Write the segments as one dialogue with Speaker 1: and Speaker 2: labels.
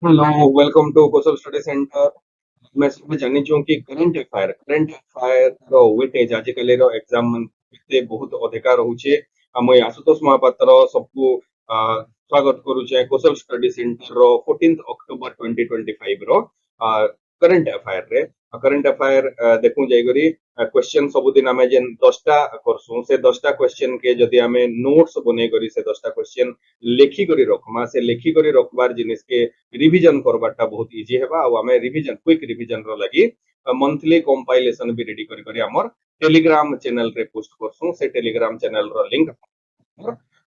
Speaker 1: Hello, welcome to Kaushal Study Centre. मैं सब जानी छूं कि करंट अफेयर रो वेटेज आजिकल रो एग्जाम मन केते बहुत अधिकार होचे। मैं आशुतोष महापात्र सबको स्वागत करूचे कौशल स्टडी सेंटर रो 14 अक्टोबर 2025 रो करंट अफेयर रे। करंट अफेयर देखु जाई करी क्वेश्चन सबुदिन आमे जेन 10टा करसु से 10टा क्वेश्चन के जदि आमे नोट्स बने करी से 10टा क्वेश्चन लेखी करी रखमा से लेखी करी रखबार जिनिस के रिवीजन करबाटा बहुत इजी हेबा आ हमें रिवीजन क्विक रिवीजन रो लगी मंथली कंपाइलेशन भी रेडी करी करी हमर टेलीग्राम चैनल रे पोस्ट करसु से टेलीग्राम चैनल रो लिंक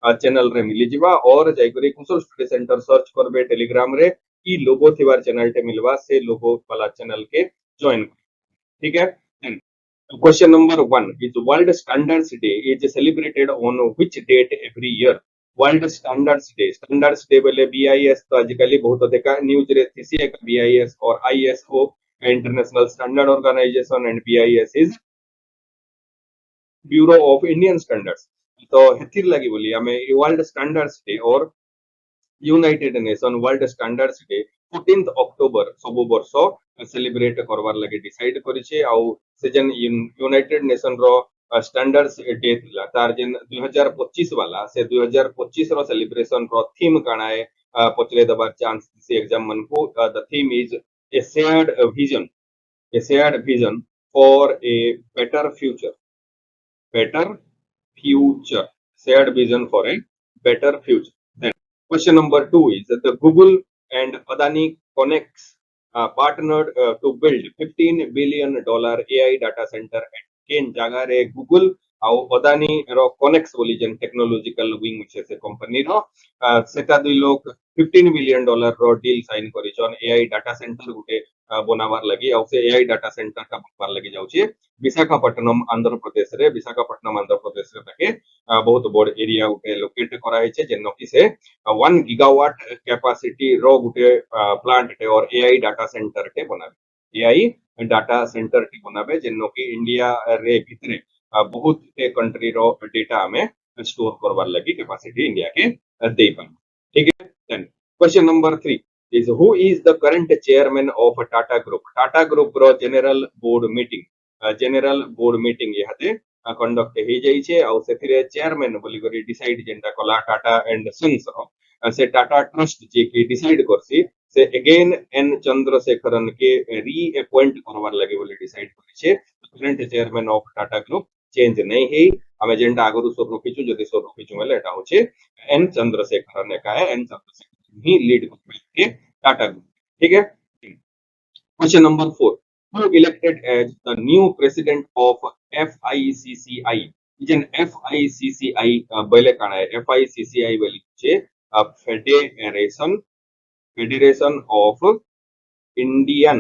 Speaker 1: चैनल रे मिली जिबा और जाई करी कुशल स्टडी सेंटर सर्च करबे टेलीग्राम रे की लोगो थिबार चैनल टे मिलवा से लोगो वाला चैनल के ज्वाइन। ठीक है। Question number one is World Standards Day is celebrated on which date every year? World Standards day बोले बीआईएस तो आजकल बहुत अधिक न्यूज रे थीसी एक बीआईएस और ISO International Standard Organisation and BIS is Bureau of Indian Standards. तो हेतिर लगी बोली हमें वर्ल्ड स्टैंडर्ड्स डे और United Nation World Standards Day 14 October सब वर्ष सेलिब्रेट करवार लगे डिसाइड करिছে आउ से जन यूनाइटेड नेशन रो स्टैंडर्ड्स डे थिला तार जेन 2025 वाला से 2025 रो सेलिब्रेशन रो थीम काना है पचरे दबार चांस से एग्जाम मन को the theme is a shared vision for a better future better future shared vision for a better future. Then question number two is that the Google and Adani connects partnered to build $15 billion AI data center at केन जगह रे Google आउ अदानी रो connects बोली जेन technological wing छे से company रो सेटा दुई लोग $15 billion रो डील साइन करिछन एआई डाटा सेंटर गुटे बनावार लगी आउ से एआई डाटा सेंटर का बनवार लगी जाउछे विशाखापट्टनम आंध्र प्रदेश रे। विशाखापट्टनम आंध्र प्रदेश रे ताके बहुत बड़ एरिया गुटे लोकेट करा है जेनो कि से 1 गीगावाट कैपेसिटी रो गुटे प्लांट टे और एआई डाटा सेंटर टे बनाबे एआई डाटा सेंटर टी बनाबे जेनो कि इंडिया रे भितरे बहुत टे कंट्री रो डेटा हमें स्टोर करवार लगी कैपेसिटी इंडिया के दे पान। ठीक है। Then question number 3 is who is the current chairman of Tata Group? Tata Group row general board meeting यहाते conduct हे जाई छे आ सेथिरे चेयरमैन बोली करी डिसाइड जेंटा कला टाटा एंड सन्स रो से टाटा ट्रस्ट जे के डिसाइड करसी से अगेन एन चंद्रशेखरन के री अपॉइंट करवार लगे बोली डिसाइड करी छे। Current chairman of Tata group change नहीं है हमें जेंटा आगरु सोर रखिछु जदि सोर रखिछु बोले एटा होचे एन चंद्रशेखरन ने कहा एन चंद्रशेखरन ही लीड करबे टाटा ग्रुप। ठीक है। Question number four. Who elected as the new president of FICCI? is an FICCI बोले काना है FICCI बोली छे federation of Indian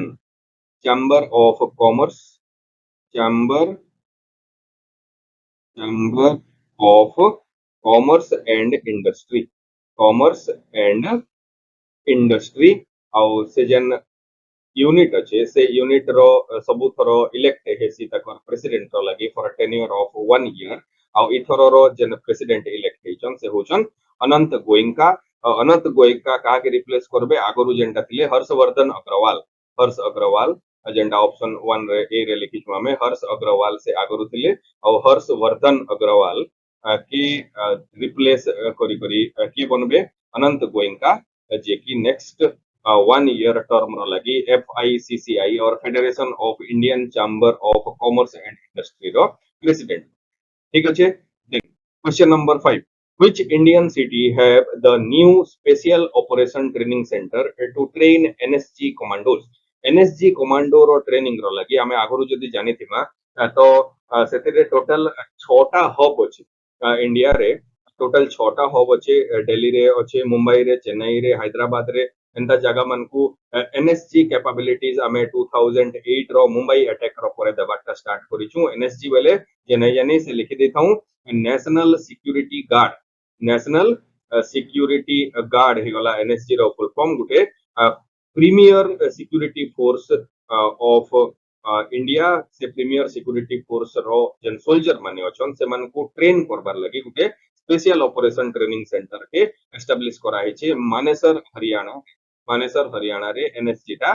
Speaker 1: Chamber of Commerce and industry और से जन यूनिट अच्छे से यूनिट रो सबु थरो इलेक्ट हेसी तक प्रेसिडेंट रो लगी फॉर टेन्योर ऑफ 1 ईयर आउ इथरो रो जन प्रेसिडेंट इलेक्ट हेचन से होचन अनंत गोयंका। अनंत गोयंका का के रिप्लेस करबे आगरु जेंटा थिले हर्ष अग्रवाल एजेंडा ऑप्शन 1 रे ए रे लिखि छुआ में हर्ष अग्रवाल से आगरु थिले और हर्षवर्धन अग्रवाल की रिप्लेस करी करी की बनबे अनंत गोयंका जे की नेक्स्ट 1 ईयर टर्म लगी FICCI और Federation of Indian Chamber of Commerce and Industry रो प्रेसिडेंट। ठीक अच्छे। Question number 5 which Indian city have the new special operation training center to train NSG commandos? NSG commando row training रो लगी हमें आगरु जदी जानि थिमा तो सेते टोटल 6टा हब अछि इंडिया रे टोटल 6टा हब अछि दिल्ली रे अछि मुंबई रे चेन्नई रे हैदराबाद रे एंता जगह मन को एनएसजी कैपेबिलिटीज हमें 2008 रो मुंबई अटैक रो परे दबाटा स्टार्ट करिछु। एनएसजी बेले जे नै जानि से लिखि देथाऊ नेशनल सिक्यूरिटी गार्ड हे गला एनएसजी रो फुल फॉर्म गुटे Premier Security Force of India से प्रीमियर सिक्यूरिटी फोर्स रो जन सोल्जर माने अछन से मन को ट्रेन करबार लगी गुटे स्पेशल ऑपरेशन ट्रेनिंग सेंटर के एस्टैब्लिश करा है छे मानेसर हरियाणा मानेसर हरियाणा रे एनएसजी टा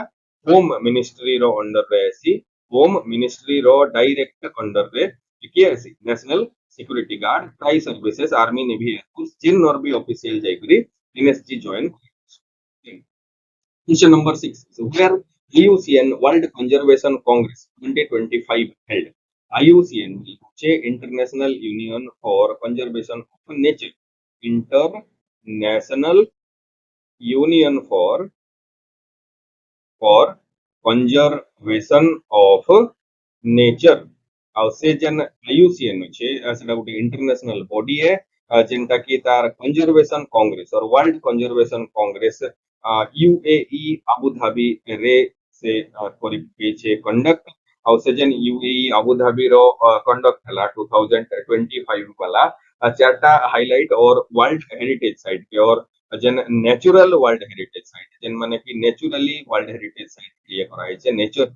Speaker 1: होम मिनिस्ट्री रो अंडर रे आसी होम मिनिस्ट्री रो डायरेक्ट अंडर रे किए आसी national security guard tri services army navy air force जिन और भी ऑफिशियल जाइकरी NSG join Question number 6 is where IUCN World Conservation Congress 2025 held. IUCN which is International Union for Conservation of Nature. International Union for Conservation of Nature. ଆଉ ସେ ଯେନ୍ IUCN ଅଛି ସେଟା ଗୋଟେ ଇଣ୍ଟରନ୍ୟାସନାଲ ବଡି है जेनटा कि तार कंजर्वेशन कांग्रेस और world conservation Congress UAE Abu Dhabi रे से करिके कंडक्ट आउ से जेन यूएई आबू धाबी रो कंडक्ट हला 2025 वाला चारटा हाइलाइट और वर्ल्ड हेरिटेज साइट के और जेन नेचुरल वर्ल्ड हेरिटेज साइट जेन माने कि naturally world heritage site create कराई छे नेचर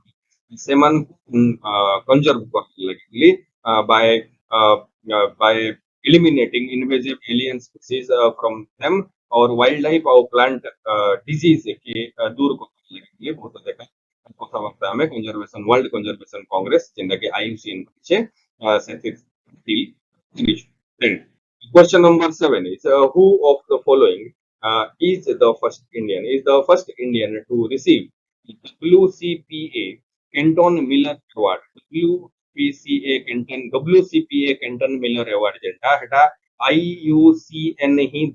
Speaker 1: सेमान कंजर्व करने लगी by uh, by eliminating invasive alien species from them और वाइल्ड लाइफ और प्लांट डिजीज के दूर करने लगी बहुत देखा कथबार्ता में कंजर्वेशन वर्ल्ड कंजर्वेशन कांग्रेस जेंटा के आईयूसीएन छे सेथिर then question number 7 is who of the following is the first Indian to receive WCPA Kenton Miller Award WCPA Kenton Miller Award जेंटा Heta IUCN ही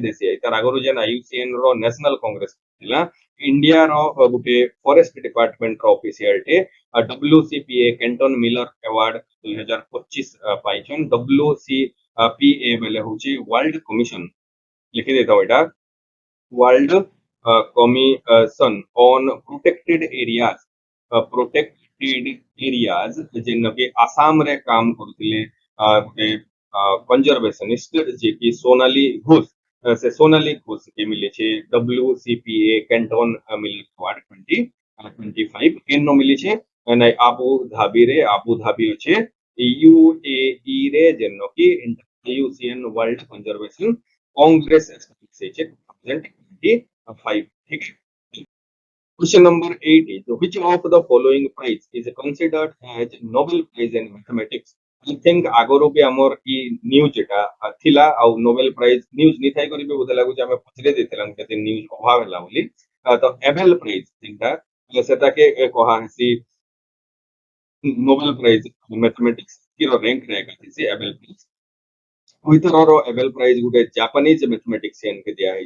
Speaker 1: देसी तार आगरु जेन IUCN रो नेशनल कांग्रेस थिला India रो गुटे फॉरेस्ट डिपार्टमेंट रो ऑफिशियल टे WCPA कैंटन मिलर अवार्ड 2025 पाइछन WCPA बेले होची वर्ल्ड कमीशन लिखि देता एटा world commission on protected areas जेन के आसाम रे काम करथिले गुटे कंजर्वेशनिस्ट जे कि सोनाली घोष से सोनाली घोष के मिले छे WCPA कैंटन मिलर अवार्ड 2025 केनो मिले छे नै आबू धाबी छे यूएई रे जेनो कि IUCN world conservation Congress establish छे 2025 ठीक है Question number 8 is which of the following prize is considered as Nobel Prize in Mathematics? I think agoro be amor ki news eta thila au Nobel Prize news ni thai kari be boda lagu je ame pachre dethelam kete news obhav hela boli to Abel Prize tinta seta ke koha hasi Nobel Prize in Mathematics ki ro rank rahega thisi Abel Prize Oitaroro Abel Prize Gute Japanese mathematician के दिया है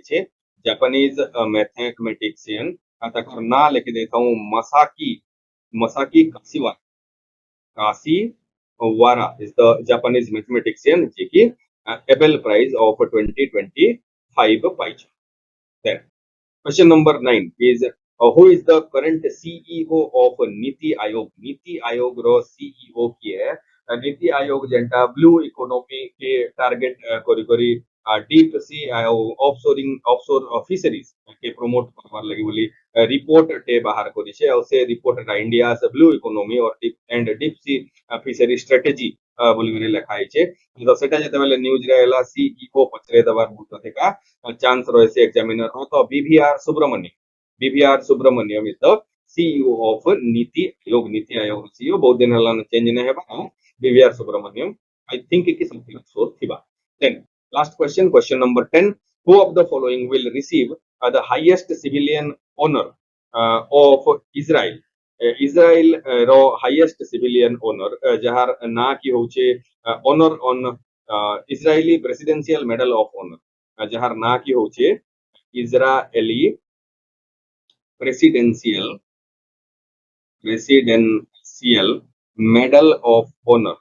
Speaker 1: Japanese mathematician ताकर ना लिख देता हूँ Masaki Kashiwara is the Japanese mathematician जे कि Abel prize of 2025 पाइछ then question number 9 is who is the current CEO of NITI Aayog row CEO की है नीति आयोग जेंटा ब्लू इकोनॉमी के टारगेट करी डीप सी ऑफशोर फिशरीज के प्रमोट करवार लगी बोली रिपोर्ट टे बाहर करी छे और से रिपोर्ट रा इंडिया से ब्लू इकोनॉमी और डीप सी फिशरी स्ट्रेटेजी बोली लिखाई छे तो सेटा जते बेले न्यूज रहेला सीईओ पचरे दबार बुत थेका चांस रहे से एग्जामिनर हो तो BVR Subramaniam is the CEO of Niti Ayog CEO बहुत दिन हला चेंज नहीं है बा BVR Subramaniam I think it is something so थिबा then last question number 10 who of the following will receive the highest civilian honor of Israel row highest civilian honor जहार ना की होचे honor on Israeli presidential medal of honor जहार ना की होचे Israeli presidential medal of honor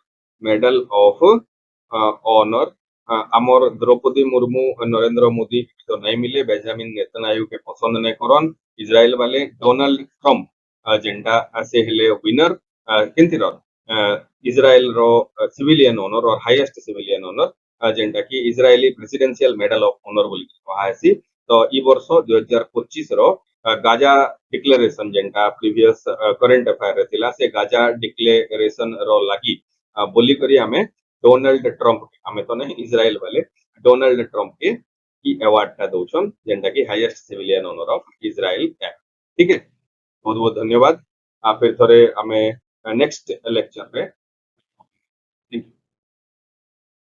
Speaker 1: amor Draupadi Murmu Narendra Modi तो नहीं मिले बेंजामिन नेतन्याहू के पसंद नहीं करन इजराइल वाले डोनाल्ड ट्रम्प जेंटा से हेले विनर किंतिरो इजराइल रो सिविलियन ऑनर और हाईएस्ट सिविलियन ऑनर जेंटा कि Israeli presidential medal of honour बोली कहासी तो ई वर्ष 2025 रो गाजा डिक्लेरेशन जेंटा प्रीवियस करंट अफेयर थिला से गाजा डिक्लेरेशन रो लागी बोली करी हमें डोनाल्ड ट्रम्प हमें तो नहीं इजराइल वाले डोनाल्ड ट्रम्प के ई अवार्ड टा दौछन जेनटा की highest civilian honour of Israel कैप। ठीक है, बहुत बहुत धन्यवाद। आ फिर थोड़े हमें नेक्स्ट लेक्चर रे